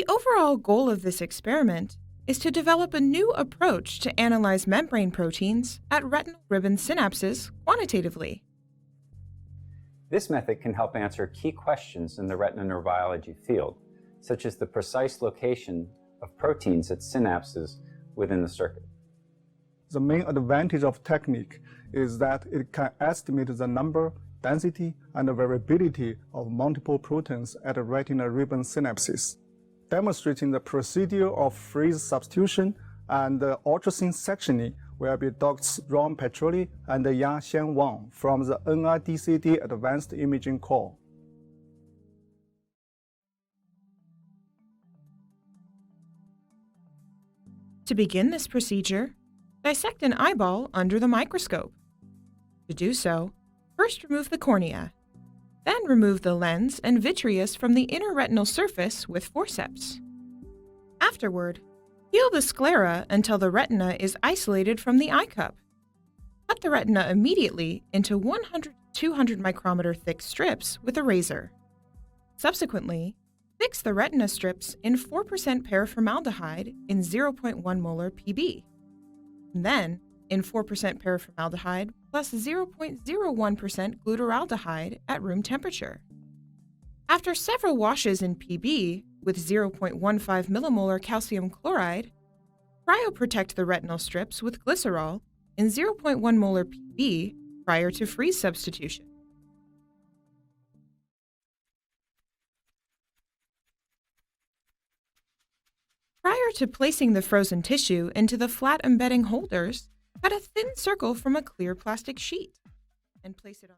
The overall goal of this experiment is to develop a new approach to analyze membrane proteins at retinal ribbon synapses quantitatively. This method can help answer key questions in the retina neurobiology field, such as the precise location of proteins at synapses within the circuit. The main advantage of technique is that it can estimate the number, density, and variability of multiple proteins at retinal ribbon synapses, demonstrating the procedure of freeze substitution and ultrasync sectioning will be Drs. Ronald Petralia and Ya-Xian Wang from the NIDCD Advanced Imaging Core. To begin this procedure, dissect an eyeball under the microscope. To do so, first remove the cornea, then remove the lens and vitreous from the inner retinal surface with forceps. Afterward, peel the sclera until the retina is isolated from the eye cup. Cut the retina immediately into 100 to 200 micrometer thick strips with a razor. Subsequently, fix the retina strips in 4% paraformaldehyde in 0.1 molar Pb. Then, in 4% paraformaldehyde plus 0.01% glutaraldehyde at room temperature. After several washes in Pb with 0.15 millimolar calcium chloride, cryoprotect the retinal strips with glycerol in 0.1 molar Pb prior to freeze substitution. Prior to placing the frozen tissue into the flat embedding holders, cut a thin circle from a clear plastic sheet and place it on